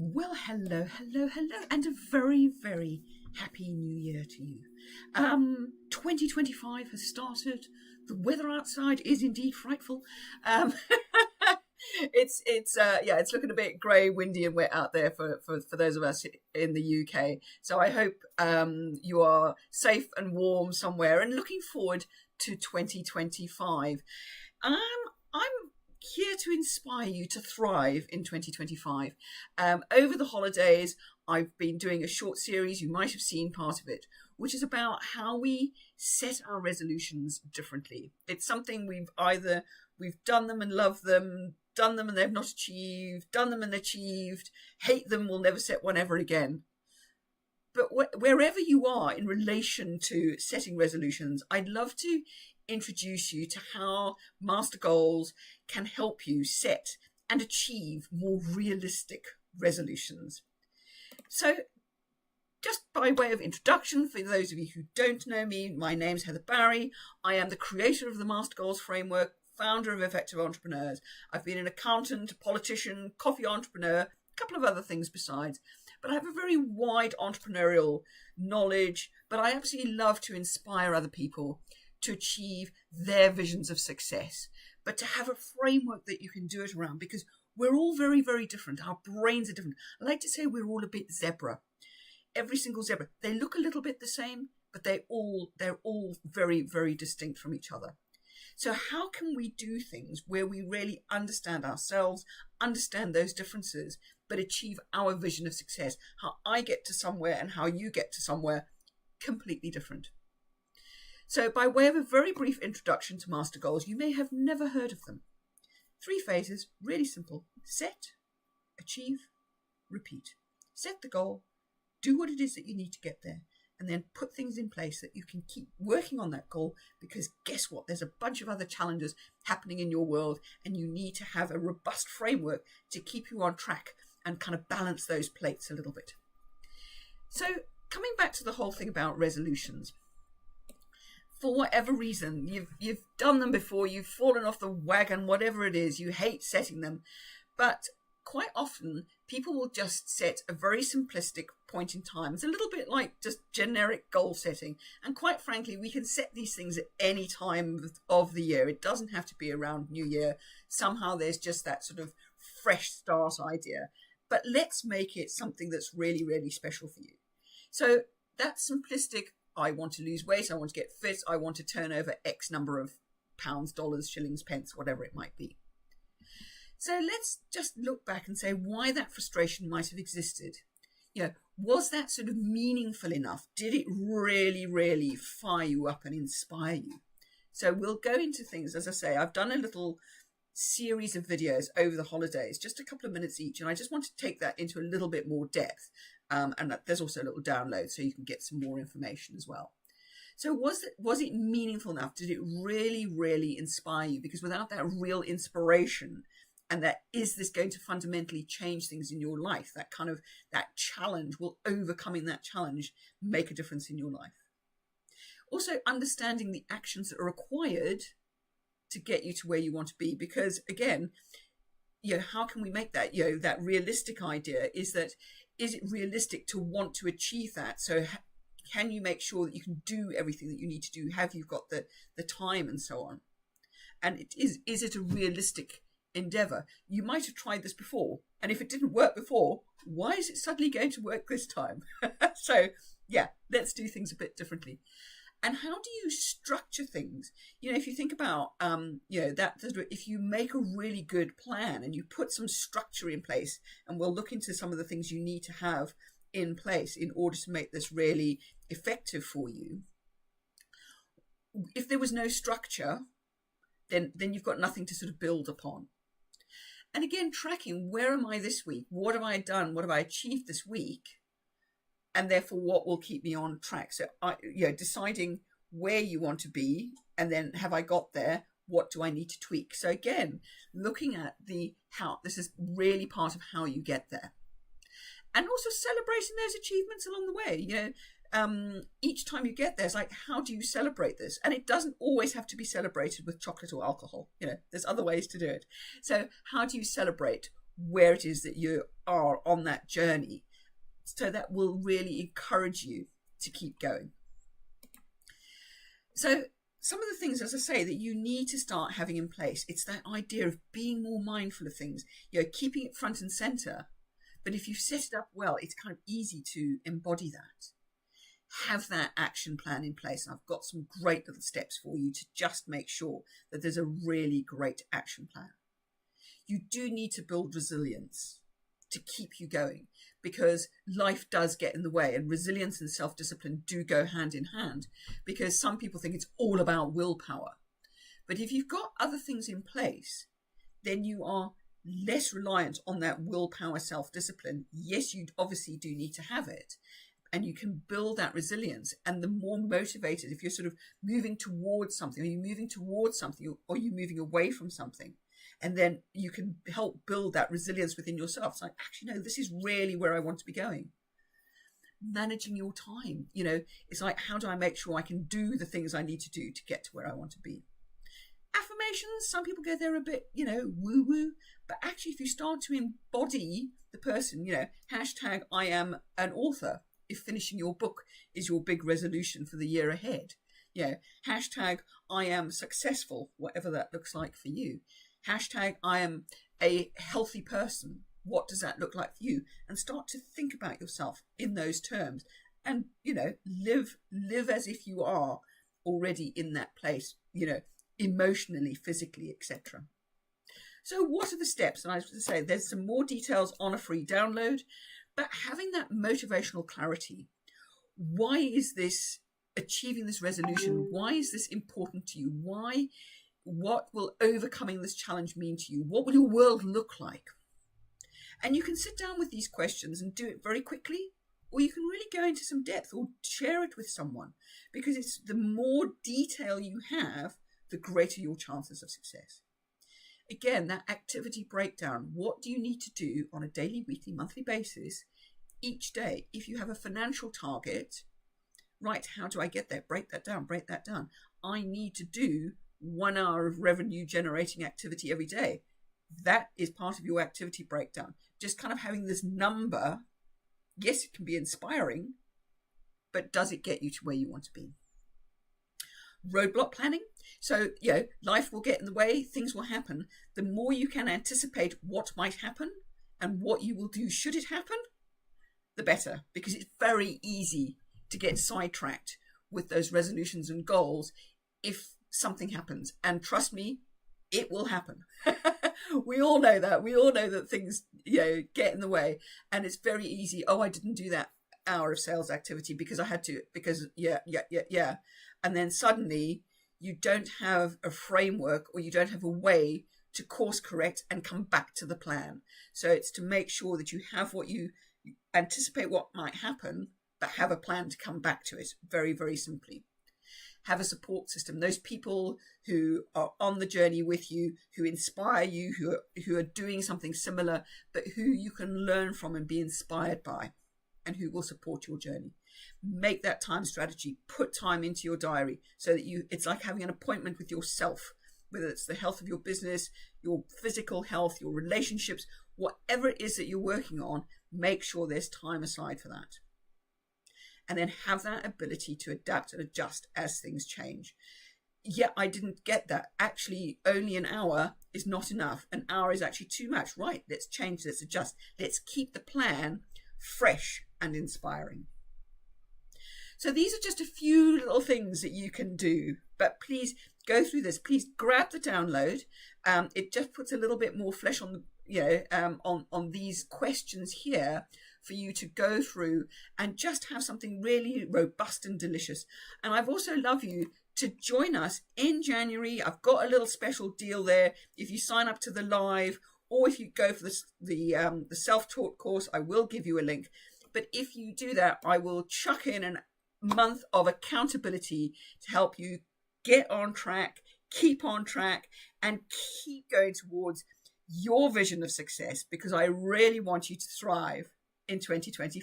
Well, hello, hello, hello, and a very, very happy new year to you. 2025 has started. The weather outside is indeed frightful. Um, it's looking a bit grey, windy, and wet out there for those of us in the UK. So I hope you are safe and warm somewhere and looking forward to 2025. I'm here to inspire you to thrive in 2025. Over the holidays, I've been doing a short series, you might have seen part of it, which is about how we set our resolutions differently. It's something we've done them and loved them, done them and they've not achieved, done them and achieved, hate them, will never set one ever again. But wherever you are in relation to setting resolutions, I'd love to introduce you to how Master Goals can help you set and achieve more realistic resolutions. So, just by way of introduction, for those of you who don't know me, my name's Heather Barry. I am the creator of the Master Goals Framework, founder of Effective Entrepreneurs. I've been an accountant, politician, coffee entrepreneur, a couple of other things besides. But I have a very wide entrepreneurial knowledge, but I absolutely love to inspire other people to achieve their visions of success, but to have a framework that you can do it around, because we're all very, very different. Our brains are different. I like to say we're all a bit zebra. Every single zebra. They look a little bit the same, but they're all very, very distinct from each other. So how can we do things where we really understand ourselves, understand those differences, but achieve our vision of success? How I get to somewhere and how you get to somewhere completely different. So by way of a very brief introduction to Master Goals, you may have never heard of them. 3 phases, really simple. Set, achieve, repeat. Set the goal, do what it is that you need to get there, and then put things in place that you can keep working on that goal, because guess what? There's a bunch of other challenges happening in your world, and you need to have a robust framework to keep you on track and kind of balance those plates a little bit. So coming back to the whole thing about resolutions, for whatever reason, you've done them before, you've fallen off the wagon, whatever it is, you hate setting them. But quite often, people will just set a very simplistic point in time. It's a little bit like just generic goal setting. And quite frankly, we can set these things at any time of the year. It doesn't have to be around New Year. Somehow there's just that sort of fresh start idea. But let's make it something that's really, really special for you. So that simplistic, I want to lose weight, I want to get fit, I want to turn over X number of pounds, dollars, shillings, pence, whatever it might be. So let's just look back and say why that frustration might have existed. Was that sort of meaningful enough? Did it really, really fire you up and inspire you? So we'll go into things. As I say, I've done a little series of videos over the holidays, just a couple of minutes each, and I just want to take that into a little bit more depth. And there's also a little download so you can get some more information as well. So was it meaningful enough? Did it really, really inspire you? Because without that real inspiration, and that is this going to fundamentally change things in your life, that challenge, will overcoming that challenge make a difference in your life? Also understanding the actions that are required to get you to where you want to be, because again, how can we make that, that realistic idea is it realistic to want to achieve that? So can you make sure that you can do everything that you need to do? Have you got the time and so on? And is it a realistic endeavor? You might have tried this before, and if it didn't work before, why is it suddenly going to work this time? So yeah, let's do things a bit differently. And how do you structure things? If you think about, if you make a really good plan and you put some structure in place, and we'll look into some of the things you need to have in place in order to make this really effective for you. If there was no structure, then you've got nothing to sort of build upon. And again, tracking, where am I this week? What have I done? What have I achieved this week? And therefore, what will keep me on track? So, deciding where you want to be, and then have I got there? What do I need to tweak? So again, looking at how this is really part of how you get there, and also celebrating those achievements along the way. Each time you get there, it's like, how do you celebrate this? And it doesn't always have to be celebrated with chocolate or alcohol. There's other ways to do it. So how do you celebrate where it is that you are on that journey. So that will really encourage you to keep going. So some of the things, as I say, that you need to start having in place, it's that idea of being more mindful of things, keeping it front and center. But if you set it up well, it's kind of easy to embody that. Have that action plan in place. And I've got some great little steps for you to just make sure that there's a really great action plan. You do need to build resilience to keep you going, because life does get in the way, and resilience and self-discipline do go hand in hand, because some people think it's all about willpower. But if you've got other things in place, then you are less reliant on that willpower self-discipline. Yes, you obviously do need to have it, and you can build that resilience. And the more motivated, if you're sort of moving towards something, or you're moving towards something, or you're moving away from something, and then you can help build that resilience within yourself. It's like, actually, no, this is really where I want to be going. Managing your time, it's like, how do I make sure I can do the things I need to do to get to where I want to be? Affirmations, some people go there a bit, woo-woo. But actually, if you start to embody the person, hashtag I am an author, if finishing your book is your big resolution for the year ahead. Hashtag I am successful, whatever that looks like for you. Hashtag I am a healthy person. What does that look like for you? And start to think about yourself in those terms, and, live as if you are already in that place, emotionally, physically, etc. So what are the steps? And I was going to say, there's some more details on a free download, but having that motivational clarity. Why is this, achieving this resolution? Why is this important to you? What will overcoming this challenge mean to you? What will your world look like? And you can sit down with these questions and do it very quickly, or you can really go into some depth or share it with someone, because it's the more detail you have, the greater your chances of success. Again, that activity breakdown. What do you need to do on a daily, weekly, monthly basis each day? If you have a financial target, right, how do I get there? Break that down. I need to do 1 hour of revenue generating activity every day. That is part of your activity breakdown. Just kind of having this number, yes, it can be inspiring, but does it get you to where you want to be? Roadblock planning. So, life will get in the way, things will happen. The more you can anticipate what might happen and what you will do should it happen, the better, because it's very easy to get sidetracked with those resolutions and goals if something happens. And trust me, it will happen. We all know that. We all know that things, get in the way, and it's very easy. Oh, I didn't do that hour of sales activity because I had to, because and then suddenly you don't have a framework, or you don't have a way to course correct and come back to the plan. So it's to make sure that you have what you anticipate what might happen, but have a plan to come back to it. Very, very simply. Have a support system. Those people who are on the journey with you, who inspire you, who are doing something similar, but who you can learn from and be inspired by, and who will support your journey. Make that time strategy. Put time into your diary so that it's like having an appointment with yourself, whether it's the health of your business, your physical health, your relationships, whatever it is that you're working on, make sure there's time aside for that. And then have that ability to adapt and adjust as things change. Yeah, I didn't get that. Actually, only an hour is not enough. An hour is actually too much. Right, let's change, let's adjust. Let's keep the plan fresh and inspiring. So these are just a few little things that you can do, but please go through this. Please grab the download. It just puts a little bit more flesh on on these questions here for you to go through and just have something really robust and delicious. And I've also love you to join us in January. I've got a little special deal there. If you sign up to the live, or if you go for the self-taught course, I will give you a link. But if you do that, I will chuck in a month of accountability to help you get on track, keep on track, and keep going towards your vision of success, because I really want you to thrive in 2025.